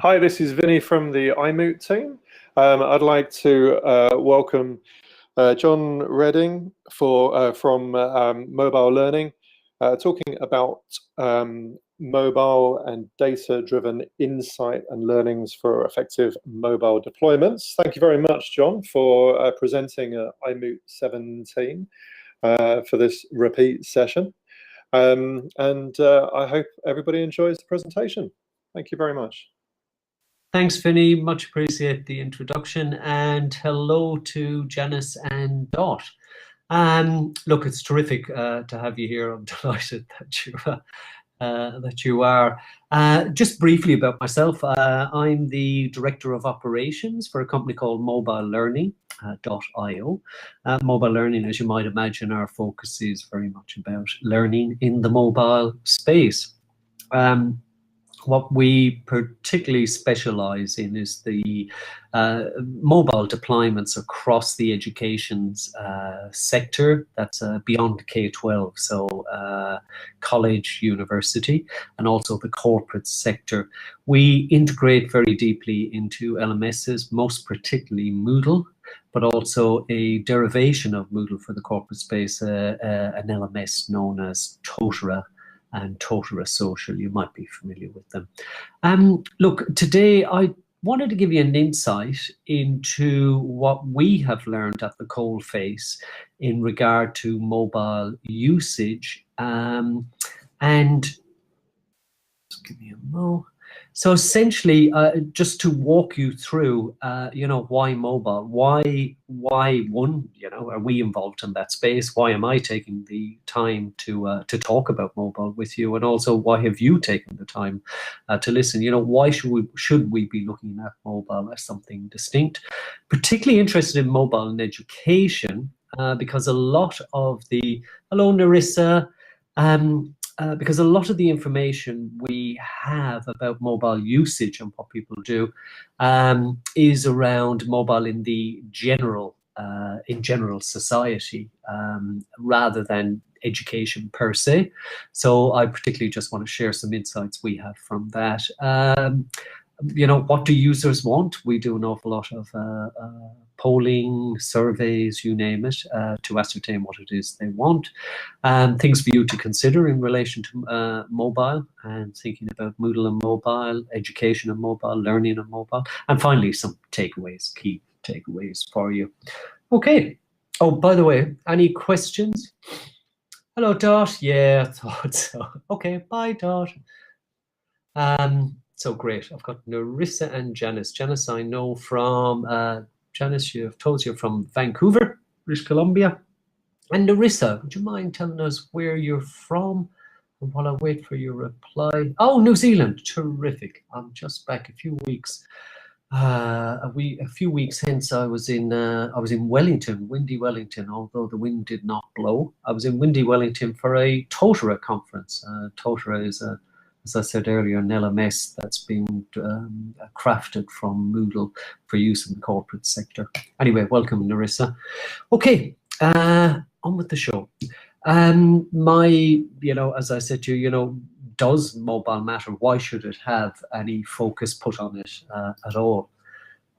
Hi, this is Vinny from the iMoot team. I'd like to welcome John Reddin from Mobile Learning, talking about mobile and data-driven insight and learnings for effective mobile deployments. Thank you very much, John, for presenting iMoot17 for this repeat session. I hope everybody enjoys the presentation. Thank you very much. Thanks, Vinny. Much appreciate the introduction, and hello to Janice and Dot. Look, it's terrific to have you here. I'm delighted that you are. Just briefly about myself, I'm the Director of Operations for a company called Mobile Learning. .io. Mobile learning, as you might imagine, our focus is very much about learning in the mobile space. What we particularly specialize in is the mobile deployments across the education's sector. That's beyond K-12, so college, university, and also the corporate sector. We integrate very deeply into LMSs, most particularly Moodle, but also a derivation of Moodle for the corporate space, an LMS known as Totara and Totara Social. You might be familiar with them. Look, today I wanted to give you an insight into what we have learned at the coalface in regard to mobile usage. And just give me a moment. So essentially, just to walk you through, why mobile? Why one? Are we involved in that space? Why am I taking the time to talk about mobile with you? And also, why have you taken the time to listen? Why should we be looking at mobile as something distinct? Particularly interested in mobile in education because a lot of the Narissa. Because a lot of the information we have about mobile usage and what people do is around mobile in general society, rather than education per se. So I particularly just want to share some insights we have from that. What do users want? We do an awful lot of polling, surveys, you name it, to ascertain what it is they want. Things for you to consider in relation to mobile and thinking about Moodle and mobile, education and mobile, learning and mobile. And finally, some takeaways, key takeaways for you. Okay. Oh, by the way, any questions? Hello, Dot. Yeah, I thought so. Okay, bye, Dot. So great. I've got Narissa and Janice. Janice, I know from, Janice, you've told us you're from Vancouver, British Columbia. And Narissa, would you mind telling us where you're from? And while I wait for your reply. Oh, New Zealand. Terrific. I'm just back a few weeks. A few weeks hence, I was in Wellington, windy Wellington, although the wind did not blow. I was in windy Wellington for a Totara conference. Totara is as I said earlier, an LMS that's been crafted from Moodle for use in the corporate sector. Anyway, welcome, Narissa. Okay, on with the show. As I said to you, does mobile matter? Why should it have any focus put on it at all?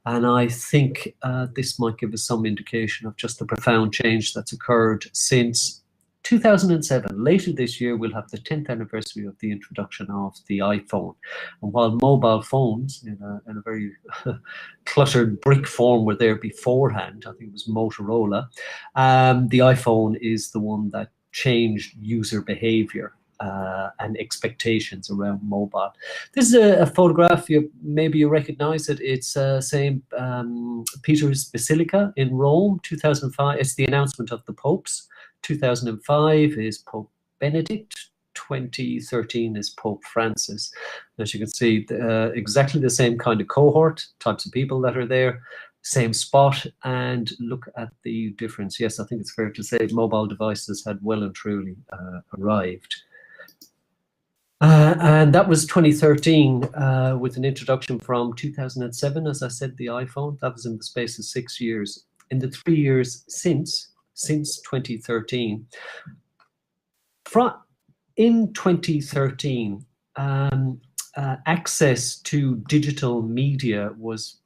And I think this might give us some indication of just the profound change that's occurred since 2007. Later this year, we'll have the 10th anniversary of the introduction of the iPhone. And while mobile phones in a very cluttered brick form were there beforehand, I think it was Motorola, the iPhone is the one that changed user behavior and expectations around mobile. This is a photograph, maybe you recognize it. It's St. Peter's Basilica in Rome, 2005. It's the announcement of the popes. 2005 is Pope Benedict. 2013 is Pope Francis. As you can see, exactly the same kind of cohort, types of people that are there, same spot, and look at the difference. Yes, I think it's fair to say mobile devices had well and truly arrived. And that was 2013 with an introduction from 2007, as I said, the iPhone. That was in the space of 6 years. In the 3 years since 2013, in 2013, access to digital media was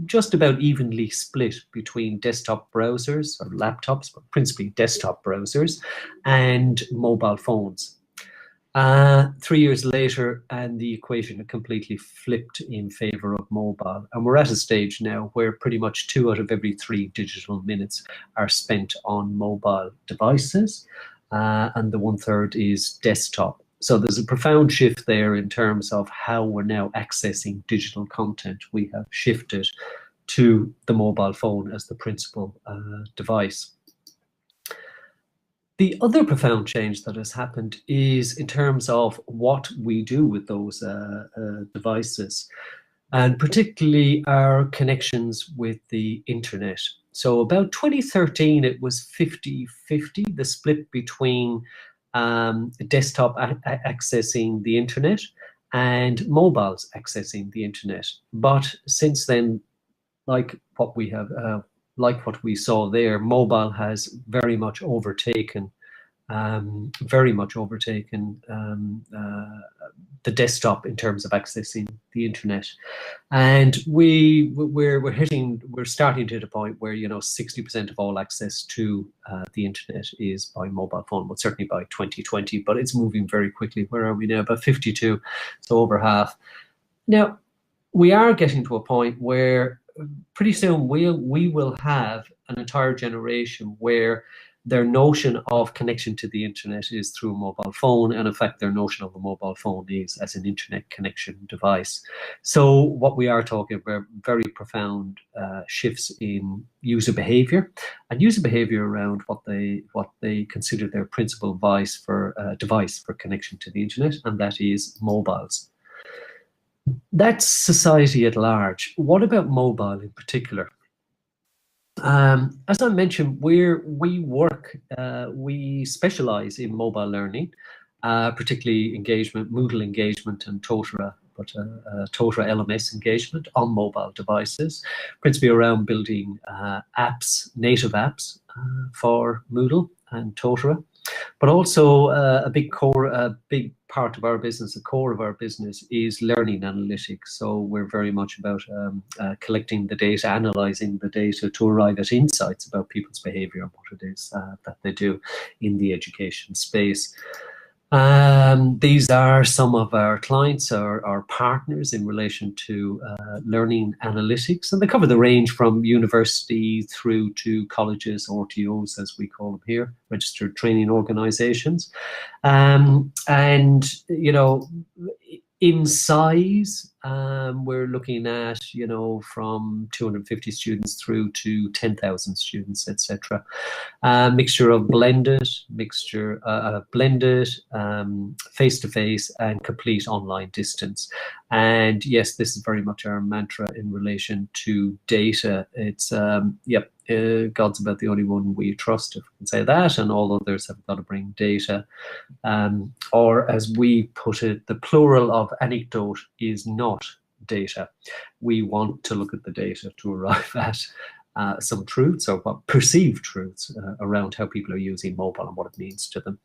just about evenly split between desktop browsers or laptops, but principally desktop browsers, and mobile phones. 3 years later, and the equation had completely flipped in favor of mobile. And we're at a stage now where pretty much 2 out of every 3 digital minutes are spent on mobile devices, and the 1/3 is desktop. So there's a profound shift there in terms of how we're now accessing digital content. We have shifted to the mobile phone as the principal device. The other profound change that has happened is in terms of what we do with those devices, and particularly our connections with the internet. So about 2013, it was 50-50, the split between desktop accessing the internet and mobiles accessing the internet. But since then, like what we saw there, mobile has very much overtaken the desktop in terms of accessing the internet, and we're starting to hit a point where 60% of all access to the internet is by mobile phone. Well, certainly by 2020, but it's moving very quickly. Where are we now? About 52, so over half. Now we are getting to a point where pretty soon we will have an entire generation where their notion of connection to the internet is through a mobile phone, and in fact their notion of a mobile phone is as an internet connection device. So what we are talking about, very profound shifts in user behavior, and user behavior around what they consider their principal device for connection to the internet, and that is mobiles. That's society at large. What about mobile in particular? As I mentioned, we specialize in mobile learning, particularly engagement, Moodle engagement, and Totra, but Totra LMS engagement on mobile devices, principally around building native apps for Moodle and Totra. But also a big part of our business, the core of our business, is learning analytics. So we're very much about collecting the data, analyzing the data to arrive at insights about people's behavior and what it is that they do in the education space. These are some of our clients, our partners in relation to learning analytics, and they cover the range from university through to colleges, RTOs as we call them here, registered training organizations. And in size, we're looking at from 250 students through to 10,000 students, etc. Mixture of blended, face-to-face, and complete online distance. And yes, this is very much our mantra in relation to data. It's God's about the only one we trust, if we can say that, and all others have got to bring data. Or as we put it, the plural of anecdote is not data. We want to look at the data to arrive at some truths, or what perceived truths around how people are using mobile and what it means to them.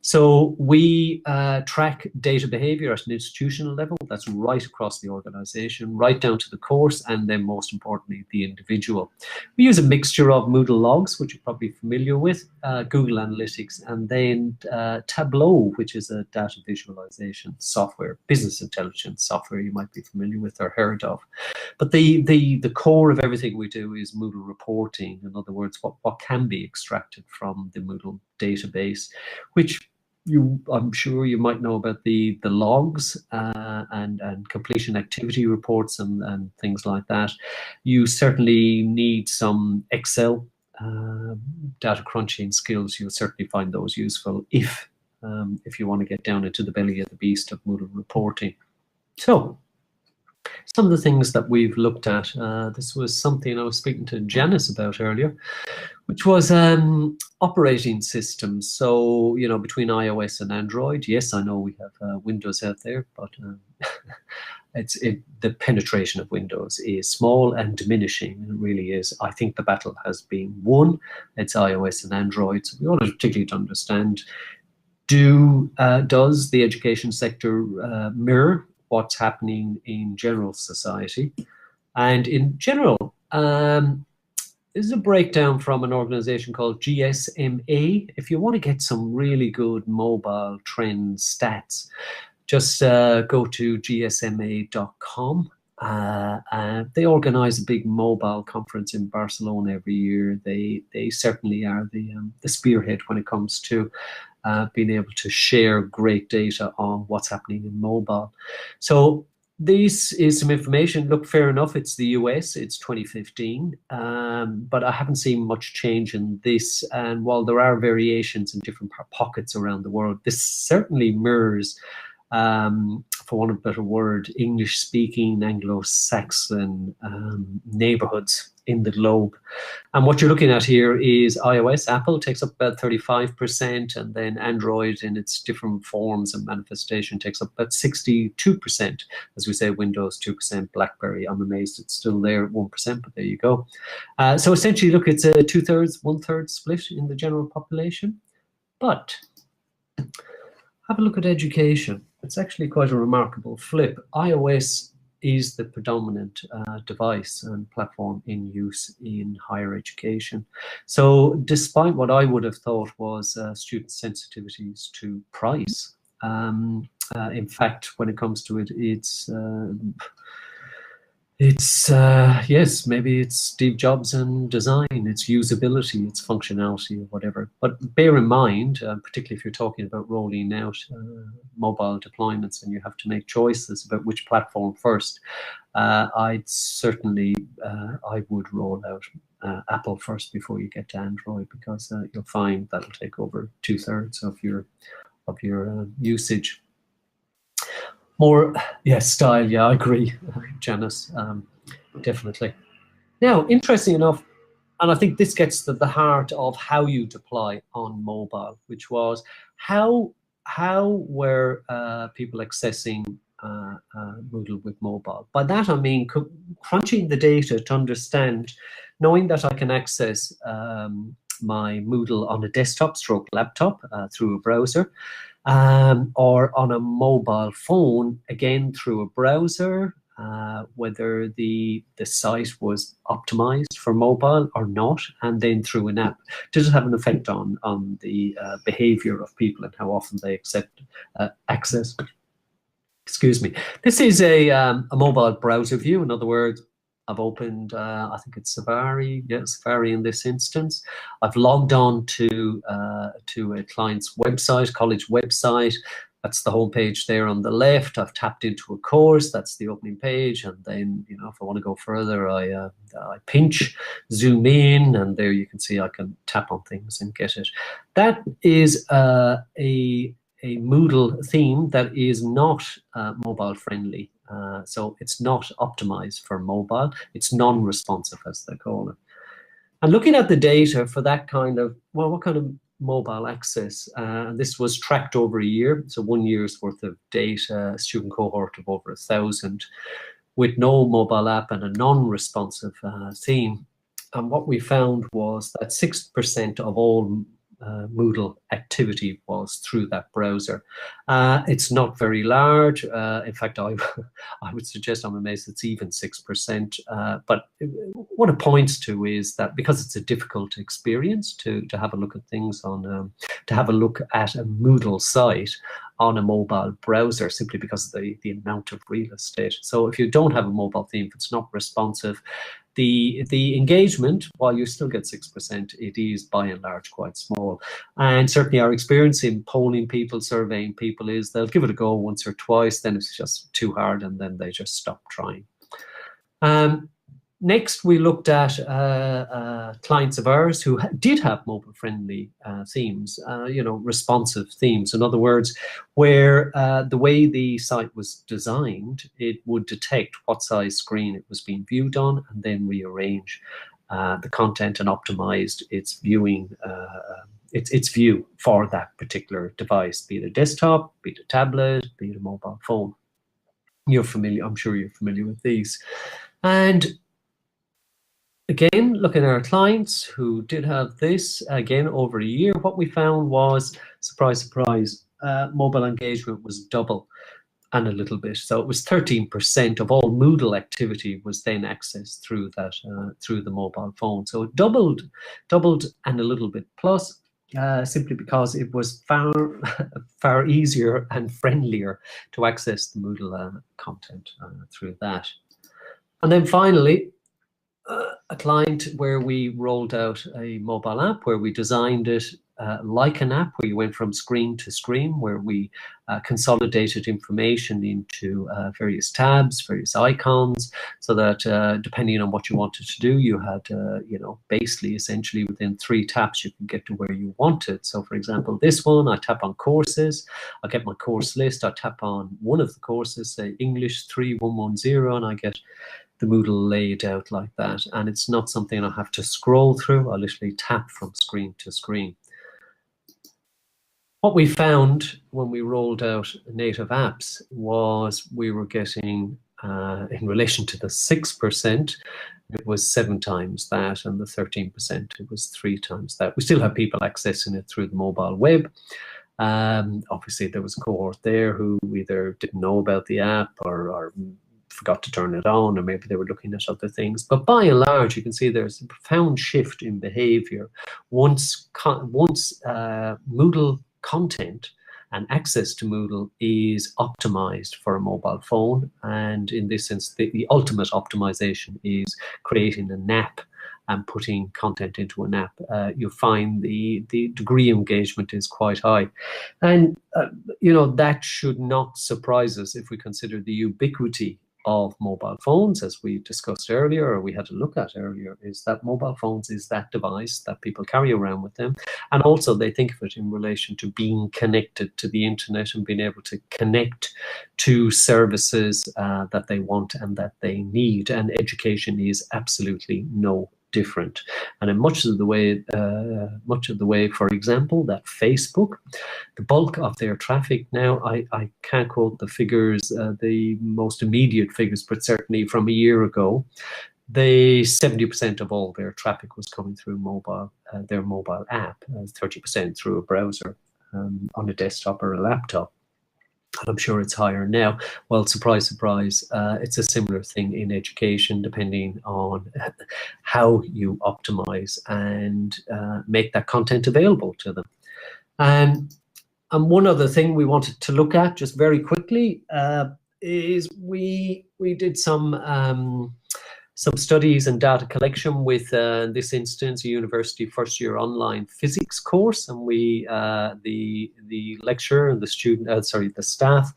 So we track data behavior at an institutional level. That's right across the organization, right down to the course, and then most importantly, the individual. We use a mixture of Moodle logs, which you're probably familiar with, Google Analytics, and then Tableau, which is a data visualization software, business intelligence software you might be familiar with or heard of. But the core of everything we do is Moodle reporting. In other words, what can be extracted from the Moodle database, which I'm sure you might know about the logs and completion activity reports and things like that. You certainly need some Excel data crunching skills. You'll certainly find those useful if you want to get down into the belly of the beast of Moodle reporting. So some of the things that we've looked at, this was something I was speaking to Janice about earlier, which was operating systems. So, between iOS and Android, yes, I know we have Windows out there, but the penetration of Windows is small and diminishing. It really is. I think the battle has been won. It's iOS and Android. So we ought to particularly understand, does the education sector mirror what's happening in general society. And in general, this is a breakdown from an organization called GSMA. If you want to get some really good mobile trend stats, just go to gsma.com. They organize a big mobile conference in Barcelona every year. They certainly are the spearhead when it comes to being able to share great data on what's happening in mobile. So this is some information. Look, fair enough, it's the US, it's 2015, but I haven't seen much change in this. And while there are variations in different pockets around the world, this certainly mirrors, for want of a better word, English-speaking Anglo-Saxon neighborhoods in the globe. And what you're looking at here is iOS. Apple takes up about 35%, and then Android in its different forms and manifestation takes up about 62%. As we say, Windows 2%, BlackBerry, I'm amazed it's still there at 1%, but there you go. So essentially, look, it's a 2/3, 1/3 split in the general population. But have a look at education. It's actually quite a remarkable flip. iOS is the predominant device and platform in use in higher education. So despite what I would have thought was student sensitivities to price, in fact, when it comes to it, yes, maybe it's Steve Jobs and design, it's usability, it's functionality, or whatever. But bear in mind, particularly if you're talking about rolling out mobile deployments and you have to make choices about which platform first, I'd certainly, I would roll out Apple first before you get to Android, because you'll find that'll take over 2/3 of your usage. More, yes, style, yeah, I agree, Janice, definitely. Now, interesting enough, and I think this gets to the heart of how you deploy on mobile, which was how were people accessing Moodle with mobile? By that I mean crunching the data to understand, knowing that I can access my Moodle on a desktop stroke laptop through a browser, or on a mobile phone, again through a browser, whether the site was optimized for mobile or not, and then through an app. Does it have an effect on the behavior of people and how often they accept access? Excuse me. This is a mobile browser view. In other words, I've opened, I think it's Safari, yeah, Safari in this instance. I've logged on to a client's website, college website. That's the home page there on the left. I've tapped into a course. That's the opening page. And then, you know, if I want to go further, I pinch, zoom in, and there you can see I can tap on things and get it. That is a Moodle theme that is not mobile friendly. So it's not optimized for mobile. It's non-responsive, as they call it. And looking at the data for that kind of, well, what kind of mobile access? This was tracked over a year, so 1 year's worth of data, a student cohort of over 1,000, with no mobile app and a non-responsive theme. And what we found was that 6% of all Moodle activity was through that browser. It's not very large. In fact, I would suggest, I'm amazed it's even 6%. But what it points to is that because it's a difficult experience to have a look at things on, to have a look at a Moodle site on a mobile browser, simply because of the amount of real estate. So if you don't have a mobile theme, if it's not responsive, the engagement, while you still get 6%, it is by and large quite small. And certainly our experience in polling people, surveying people, is they'll give it a go once or twice, then it's just too hard, and then they just stop trying. Next, we looked at clients of ours who did have mobile-friendly themes, you know, responsive themes. In other words, where the way the site was designed, it would detect what size screen it was being viewed on, and then rearrange the content and optimized its viewing, its view for that particular device, be it a desktop, be it a tablet, be it a mobile phone. You're familiar, I'm sure you're familiar with these. And again, looking at our clients who did have this, again, over a year, what we found was, surprise, surprise, mobile engagement was double and a little bit. So it was 13% of all Moodle activity was then accessed through that through the mobile phone. So it doubled and a little bit plus, simply because it was far easier and friendlier to access the Moodle content through that. And then finally, a client where we rolled out a mobile app where we designed it like an app, where you went from screen to screen, where we consolidated information into various tabs, various icons, so that depending on what you wanted to do, you had, basically, essentially within 3 taps, you could get to where you wanted. So for example, this one, I tap on courses, I get my course list, I tap on one of the courses, say English 3110, and I get the Moodle laid out like that. And it's not something I have to scroll through. I literally tap from screen to screen. What we found when we rolled out native apps was we were getting, in relation to the 6%, it was 7 times that, and the 13%, it was 3 times that. We still have people accessing it through the mobile web. Obviously, there was a cohort there who either didn't know about the app or forgot to turn it on, or maybe they were looking at other things. But by and large, you can see there's a profound shift in behavior once Moodle content and access to Moodle is optimized for a mobile phone. And in this sense, the ultimate optimization is creating an app and putting content into an app. You find the degree of engagement is quite high. And, that should not surprise us if we consider the ubiquity of mobile phones, as we discussed earlier, or we had a look at earlier, is that mobile phones is that device that people carry around with them. And also they think of it in relation to being connected to the internet and being able to connect to services that they want and that they need. And education is absolutely no different. And in much of the way, for example, that Facebook, the bulk of their traffic now, I can't quote the figures, the most immediate figures, but certainly from a year ago, 70% of all their traffic was coming through their mobile app, 30% through a browser on a desktop or a laptop. And I'm sure it's higher now. Well, surprise, surprise, it's a similar thing in education, depending on how you optimize and make that content available to them. And one other thing we wanted to look at just very quickly is we did some studies and data collection with, in this instance, a university first-year online physics course, and the lecturer and the staff,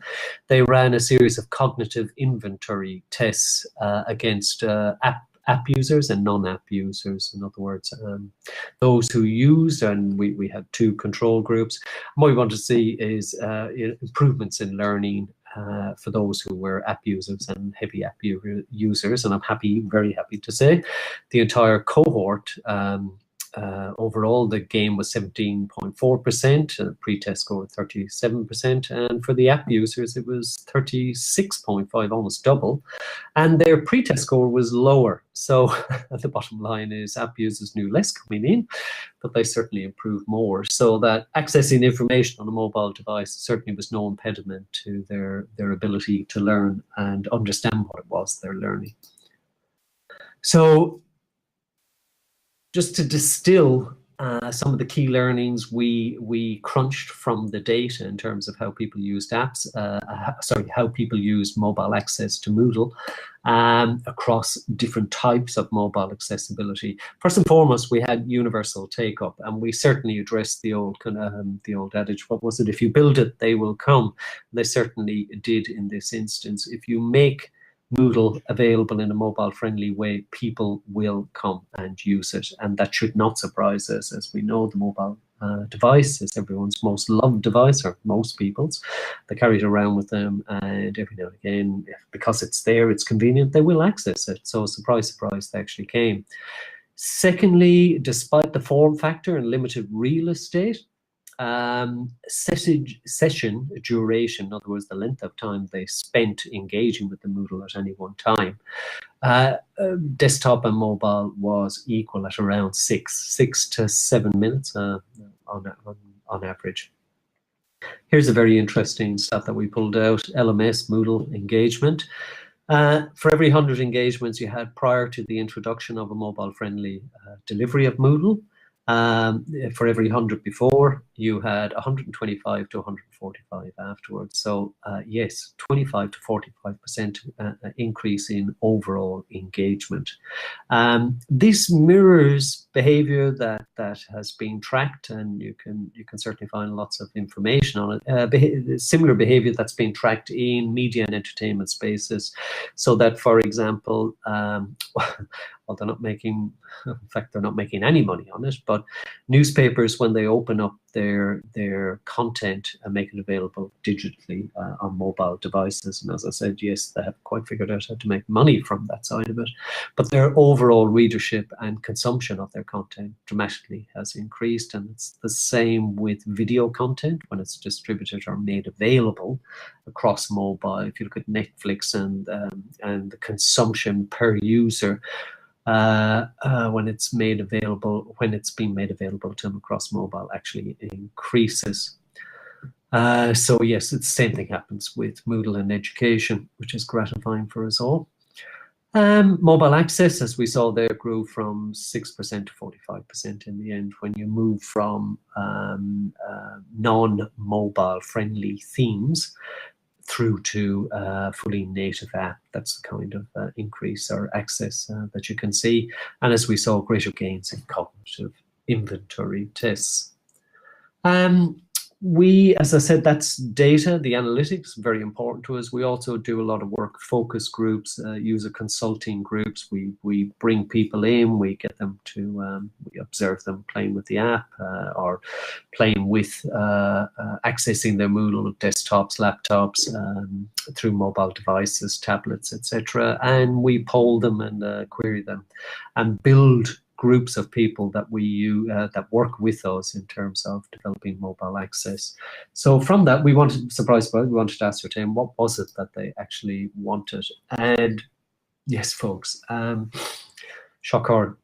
they ran a series of cognitive inventory tests against app users and non-app users. In other words, those who used, and we had 2 control groups. And what we want to see is improvements in learning for those who were app users and heavy app users. And I'm very happy to say the entire cohort, overall, the gain was 17.4%, pre-test score 37%, and for the app users, it was 36.5, almost double, and their pre-test score was lower. So the bottom line is app users knew less coming in, but they certainly improved more. So that accessing information on a mobile device certainly was no impediment to their ability to learn and understand what it was they're learning. So just to distill some of the key learnings we crunched from the data in terms of how people used apps, how people used mobile access to Moodle across different types of mobile accessibility. First and foremost, we had universal take-up, and we certainly addressed the old adage, what was it? If you build it, they will come. They certainly did in this instance. If you make Moodle available in a mobile-friendly way, people will come and use it, and that should not surprise us. As we know, the mobile device is everyone's most loved device, or most people's. They carry it around with them, and every now and again, because it's there, it's convenient, they will access it. So surprise, surprise, they actually came. Secondly, despite the form factor and limited real estate, session duration, in other words, the length of time they spent engaging with the Moodle at any one time, desktop and mobile was equal at around 6 to 7 minutes on average. Here's a very interesting stat that we pulled out. LMS, Moodle engagement. For every 100 engagements you had prior to the introduction of a mobile-friendly delivery of Moodle, for every 100 before, you had 125 to 145 afterwards. So yes, 25 to 45% increase in overall engagement. This mirrors behavior that has been tracked, and you can certainly find lots of information on it. Similar behavior that's been tracked in media and entertainment spaces, so that, for example, well, they're not making, in fact, they're not making any money on it, but newspapers, when they open up their content and make it available digitally on mobile devices, and as I said, yes, they have quite figured out how to make money from that side of it, but their overall readership and consumption of their content dramatically has increased. And it's the same with video content when it's distributed or made available across mobile. If you look at Netflix and the consumption per user, when it's made available, when it's being made available to them across mobile, actually increases. So yes, it's the same thing happens with Moodle and education, which is gratifying for us all. Mobile access, as we saw there, grew from 6% to 45% in the end when you move from non-mobile friendly themes through to fully native app. That's the kind of increase or access that you can see. And as we saw, greater gains in cognitive inventory tests. As I said, that's data, the analytics, very important to us. We also do a lot of work, focus groups, user consulting groups. We bring people in, we get them to, we observe them playing with the app or playing with, accessing their Moodle desktops, laptops, through mobile devices, tablets, etc. And we poll them and query them and build groups of people that we use, that work with us in terms of developing mobile access. So from that, we wanted, we wanted to ascertain what was it that they actually wanted. And yes, folks, shock horror,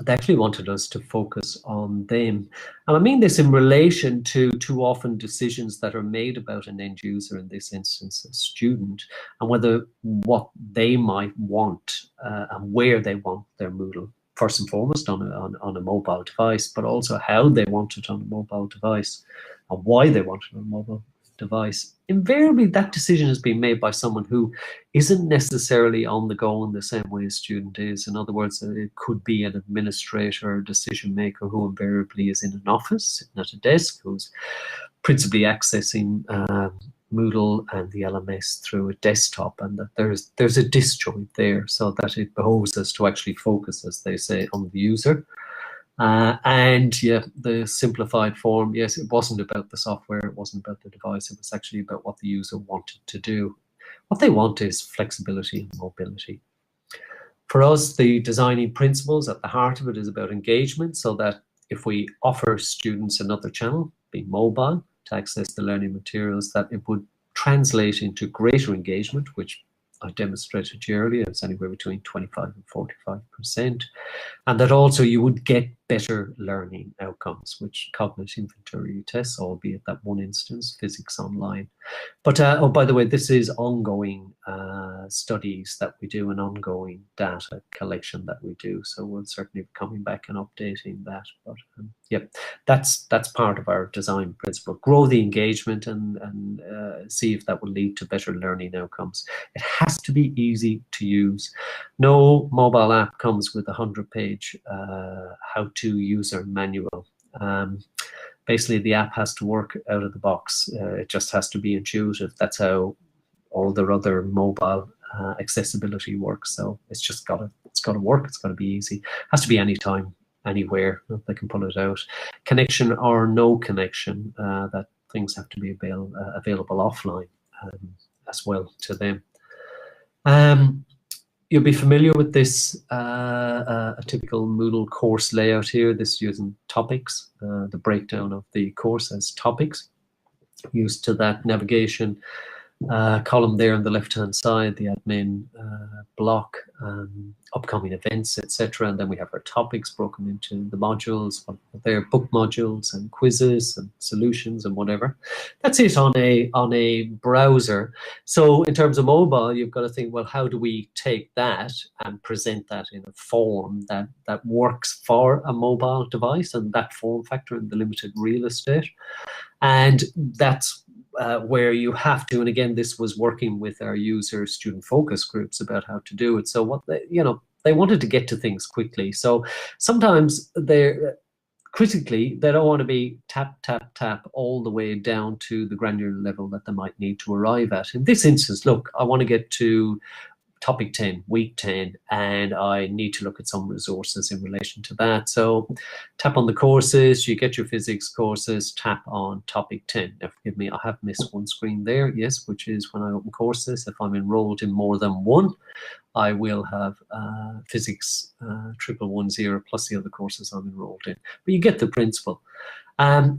they actually wanted us to focus on them. And I mean this in relation to too often decisions that are made about an end user, in this instance, a student, and whether what they might want and where they want their Moodle, first and foremost on a mobile device, but also how they want it on a mobile device and why they want it on a mobile device. Invariably, that decision has been made by someone who isn't necessarily on the go in the same way a student is. In other words, it could be an administrator or decision maker who invariably is in an office, sitting at a desk, who's principally accessing Moodle and the LMS through a desktop, and that there's a disjoint there, so that it behoves us to actually focus, as they say, on the user. And yeah, the simplified form, yes, it wasn't about the software, it wasn't about the device, it was actually about what the user wanted to do. What they want is flexibility and mobility. For us, the designing principles at the heart of it is about engagement, so that if we offer students another channel, being mobile, to access the learning materials, that it would translate into greater engagement, which I demonstrated to you earlier, it's anywhere between 25 and 45%, and that also you would get better learning outcomes, which cognitive inventory tests, albeit that one instance, physics online. But oh, by the way, this is ongoing studies that we do, and ongoing data collection that we do. So we'll certainly be coming back and updating that. But yep, that's part of our design principle. Grow the engagement and see if that will lead to better learning outcomes. It has to be easy to use. No mobile app comes with a 100-page how-to user manual. Basically, the app has to work out of the box. It just has to be intuitive. That's how all their other mobile accessibility works. So it's just got to work. It's got to be easy. It has to be anytime, anywhere that they can pull it out. Connection or no connection, that things have to be available offline as well to them. You'll be familiar with this, a typical Moodle course layout here. This is using topics, the breakdown of the course as topics. Used to that navigation column there on the left-hand side, the admin block, upcoming events, etc. And then we have our topics broken into the modules, what their book modules and quizzes and solutions and whatever. That's it on a browser. So in terms of mobile, you've got to think, well, how do we take that and present that in a form that works for a mobile device and that form factor and the limited real estate? And that's where you have to, and again, this was working with our user student focus groups about how to do it. So what they wanted to get to things quickly. So sometimes critically, they don't want to be tap, tap, tap all the way down to the granular level that they might need to arrive at. In this instance, look, I want to get to topic 10, week 10, and I need to look at some resources in relation to that. So tap on the courses, you get your physics courses, tap on topic 10. Now, forgive me, I have missed one screen there, yes, which is when I open courses. If I'm enrolled in more than one, I will have physics 1110 plus the other courses I'm enrolled in. But you get the principle.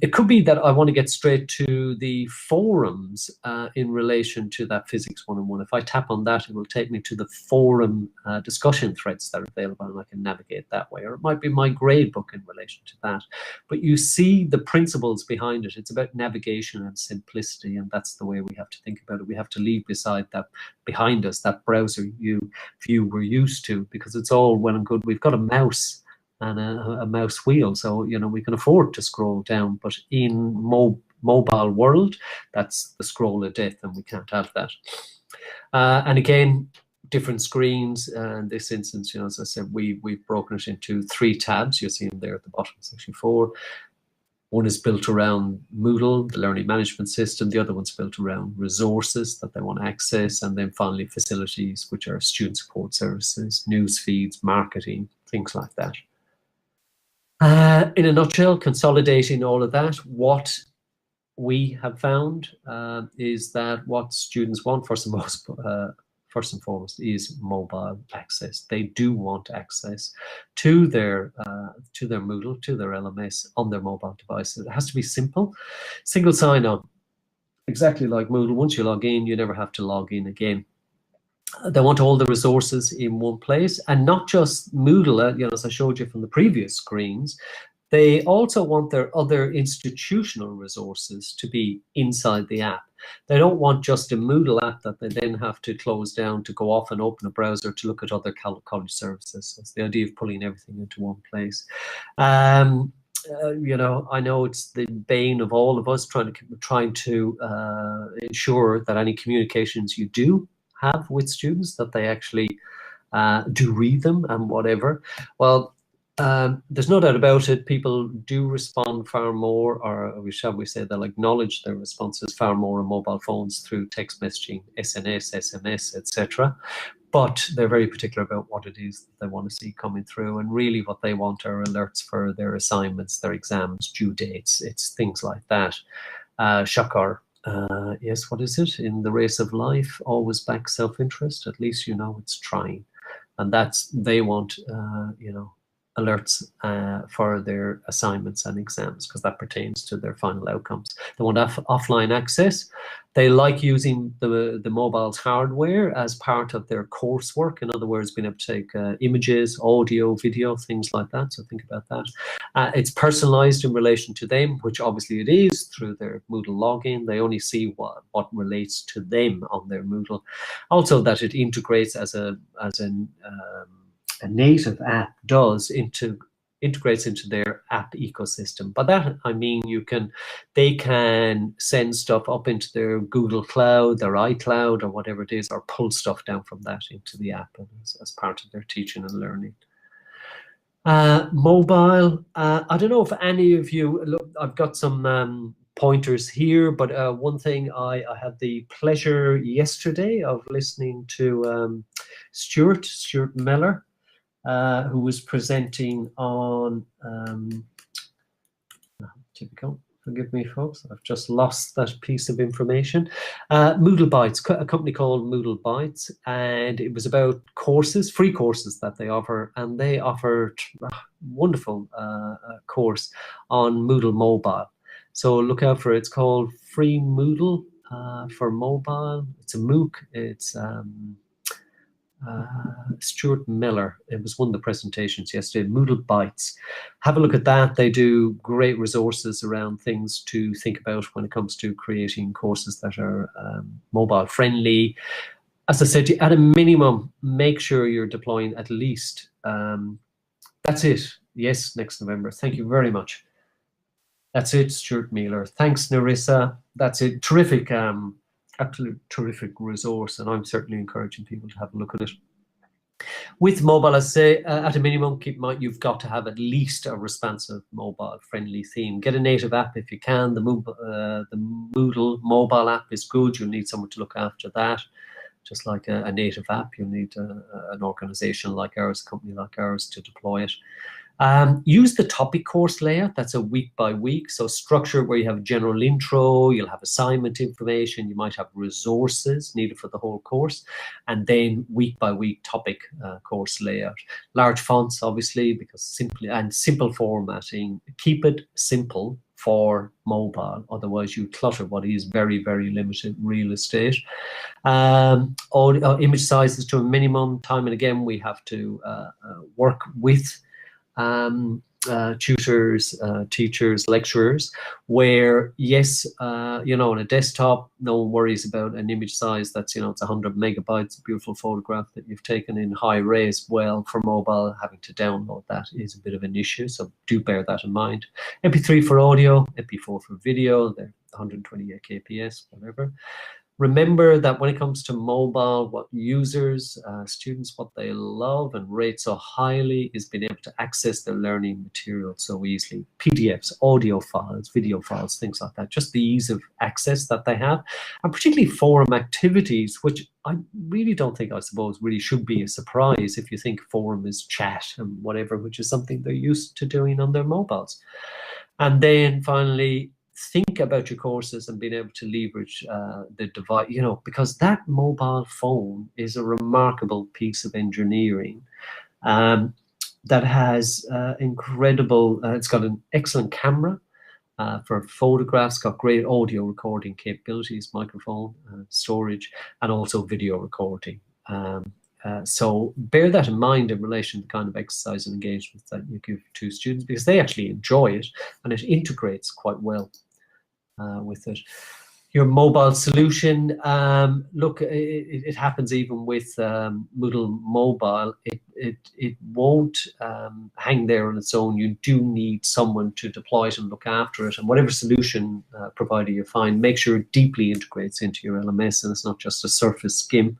It could be that I want to get straight to the forums in relation to that Physics 101. If I tap on that, it will take me to the forum discussion threads that are available, and I can navigate that way. Or it might be my grade book in relation to that. But you see the principles behind it. It's about navigation and simplicity, and that's the way we have to think about it. We have to leave behind us that browser view we're used to, because it's all well and good. We've got a mouse and a mouse wheel, so we can afford to scroll down, but in mobile world, that's the scroll of death, and we can't have that. And again, different screens. In this instance, as I said, we've broken it into 3 tabs. You'll see them there at the bottom, section 4. One is built around Moodle, the learning management system. The other one's built around resources that they want to access, and then finally facilities, which are student support services, news feeds, marketing, things like that. In a nutshell, consolidating all of that, what we have found is that what students want first and foremost is mobile access. They do want access to their Moodle, to their LMS on their mobile devices. It has to be simple, single sign-on, exactly like Moodle. Once you log in, you never have to log in again. They want all the resources in one place, and not just Moodle, as I showed you from the previous screens. They also want their other institutional resources to be inside the app. They don't want just a Moodle app that they then have to close down to go off and open a browser to look at other college services. That's the idea of pulling everything into one place. I know it's the bane of all of us trying to ensure that any communications you do have with students, that they actually do read them and whatever. Well, there's no doubt about it. People do respond far more, or shall we say, they'll acknowledge their responses far more on mobile phones through text messaging, SNS, SMS, etc. But they're very particular about what it is that they want to see coming through. And really what they want are alerts for their assignments, their exams, due dates. It's things like that. Shocker. Yes, what is it? In the race of life, always back self-interest. At least it's trying. And they want, alerts for their assignments and exams, because that pertains to their final outcomes. They want offline access. They like using the mobile's hardware as part of their coursework. In other words, being able to take images, audio, video, things like that. So think about that. It's personalized in relation to them, which obviously it is through their Moodle login. They only see what relates to them on their Moodle. Also, that it integrates as a native app does integrates into their app ecosystem. By that I mean they can send stuff up into their Google Cloud, their iCloud, or whatever it is, or pull stuff down from that into the app as part of their teaching and learning. Mobile, I don't know if any of you look. I've got some pointers here, but one thing I had the pleasure yesterday of listening to Stuart Miller, who was presenting on, typical, forgive me folks, I've just lost that piece of information. Moodle Bytes, a company called Moodle Bytes, and it was about courses, free courses that they offer, and they offered a wonderful course on Moodle Mobile. So look out for it. It's called Free Moodle for Mobile. It's a MOOC. It's Stuart Miller. It was one of the presentations yesterday, Moodle Bites. Have a look at that. They do great resources around things to think about when it comes to creating courses that are mobile friendly. As I said, at a minimum, make sure you're deploying at least. That's it. Yes, next November. Thank you very much. That's it, Stuart Miller. Thanks, Narissa. That's it. Terrific, absolute terrific resource, and I'm certainly encouraging people to have a look at it. With mobile, I say, at a minimum, keep in mind you've got to have at least a responsive mobile-friendly theme. Get a native app if you can. The Moodle mobile app is good. You'll need someone to look after that. Just like a native app, you'll need an organization like ours, a company like ours, to deploy it. Use the topic course layout. That's a week by week. So structure where you have a general intro, you'll have assignment information, you might have resources needed for the whole course, and then week by week topic course layout. Large fonts, obviously, because simple formatting. Keep it simple for mobile, otherwise you clutter what is very, very limited real estate. Image sizes to a minimum. Time and again, we have to work with tutors, teachers, lecturers, where yes, on a desktop, no one worries about an image size that's, it's 100 megabytes, a beautiful photograph that you've taken in high res. Well, for mobile, having to download that is a bit of an issue, so do bear that in mind. MP3 for audio, MP4 for video, they're 128 kps, whatever. Remember that when it comes to mobile, what users, students, what they love and rate so highly is being able to access their learning material so easily. PDFs, audio files, video files, things like that. Just the ease of access that they have. And particularly forum activities, which I really don't think, I suppose, really should be a surprise if you think forum is chat and whatever, which is something they're used to doing on their mobiles. And then finally, think about your courses and being able to leverage the device, because that mobile phone is a remarkable piece of engineering that has incredible, it's got an excellent camera for photographs, got great audio recording capabilities, microphone, storage, and also video recording. So bear that in mind in relation to the kind of exercise and engagement that you give to students, because they actually enjoy it and it integrates quite well with it. Your mobile solution, look, it happens even with Moodle Mobile. It won't hang there on its own. You do need someone to deploy it and look after it. And whatever solution provider you find, make sure it deeply integrates into your LMS and it's not just a surface skim,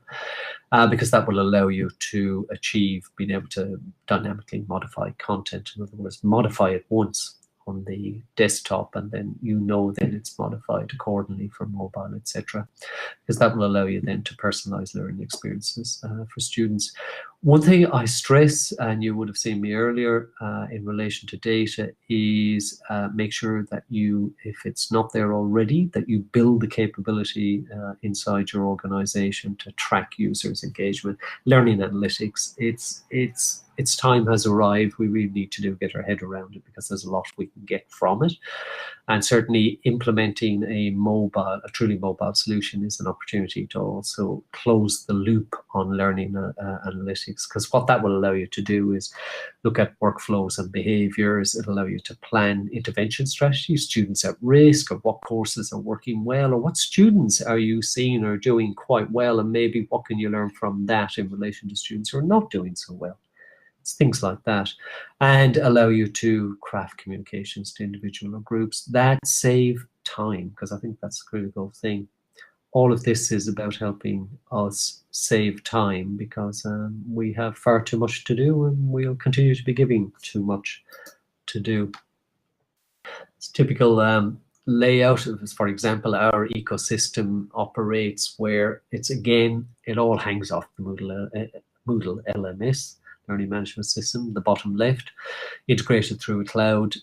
because that will allow you to achieve being able to dynamically modify content. In other words, modify it once on the desktop, and then then it's modified accordingly for mobile, etc. Because that will allow you then to personalize learning experiences for students. One thing I stress, and you would have seen me earlier in relation to data, is make sure that you, if it's not there already, that you build the capability inside your organization to track users' engagement. Learning analytics, its time has arrived. We really need to get our head around it, because there's a lot we can get from it. And certainly implementing a truly mobile solution is an opportunity to also close the loop on learning analytics, because what that will allow you to do is look at workflows and behaviors. It'll allow you to plan intervention strategies, students at risk, or what courses are working well, or what students are you seeing are doing quite well, and maybe what can you learn from that in relation to students who are not doing so well. Things like that, and allow you to craft communications to individual or groups that save time, because I think that's a critical thing. All of this is about helping us save time, because we have far too much to do, and we'll continue to be giving too much to do. It's typical layout of, for example, our ecosystem operates where it's, again, it all hangs off the Moodle LMS, learning management system, the bottom left, integrated through a cloud,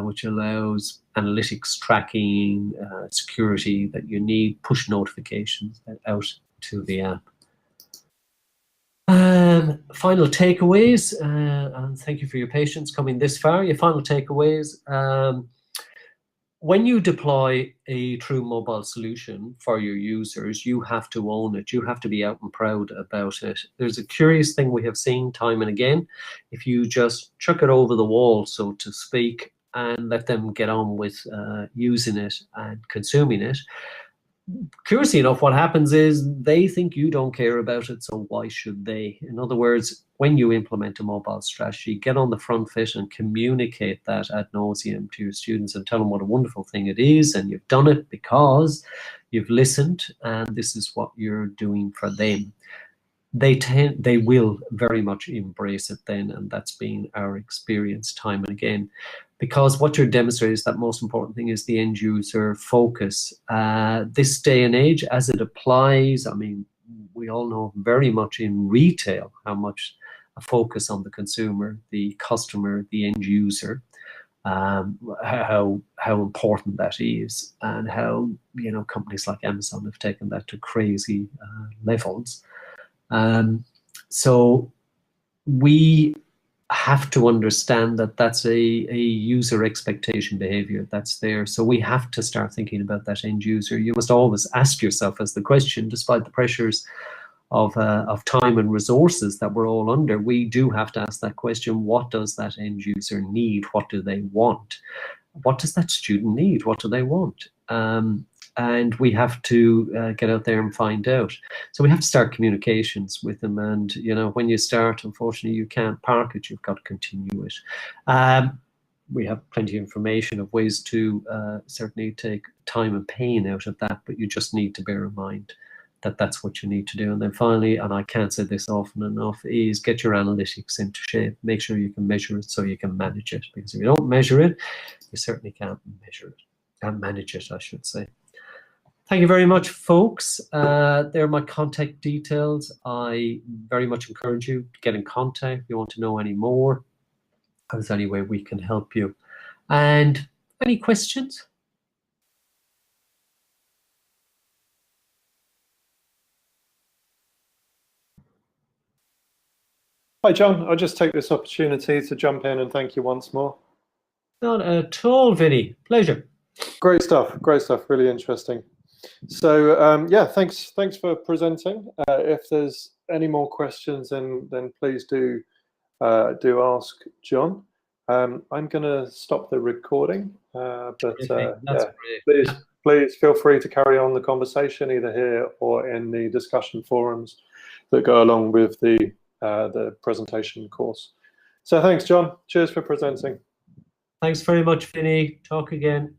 which allows analytics, tracking, security that you need, push notifications out to the app. Final takeaways, and thank you for your patience coming this far. Your final takeaways. when you deploy a true mobile solution for your users, you have to own it. You have to be out and proud about it. There's a curious thing we have seen time and again. If you just chuck it over the wall, so to speak, and let them get on with using it and consuming it, curiously enough, what happens is they think you don't care about it, so why should they? In other words, when you implement a mobile strategy, get on the front foot and communicate that ad nauseum to your students and tell them what a wonderful thing it is, and you've done it because you've listened, and this is what you're doing for them. They will very much embrace it then, and that's been our experience time and again. Because what you're demonstrating is that most important thing is the end user focus. This day and age, as it applies, I mean, we all know very much in retail how much a focus on the consumer, the customer, the end user, how important that is, and how, you know, companies like Amazon have taken that to crazy levels. So we have to understand that that's a user expectation behavior that's there. So we have to start thinking about that end user. You must always ask yourself as the question, despite the pressures of time and resources that we're all under, we do have to ask that question: what does that end user need? What do they want? What does that student need? What do they want? And we have to get out there and find out. So we have to start communications with them. And, you know, when you start, unfortunately, you can't park it. You've got to continue it. We have plenty of information of ways to certainly take time and pain out of that, but you just need to bear in mind that that's what you need to do. And then finally, and I can't say this often enough, is get your analytics into shape. Make sure you can measure it so you can manage it. Because if you don't measure it, you certainly can't measure it. Can't manage it, I should say. Thank you very much, folks. There are my contact details. I very much encourage you to get in contact if you want to know any more. If there's any way we can help you. And any questions? Hi, John. I'll just take this opportunity to jump in and thank you once more. Not at all, Vinny. Pleasure. Great stuff. Great stuff. Really interesting. So yeah, thanks for presenting. If there's any more questions, then please do ask John. I'm going to stop the recording, but yeah, please feel free to carry on the conversation either here or in the discussion forums that go along with the presentation course. So thanks, John. Cheers for presenting. Thanks very much, Vinny. Talk again.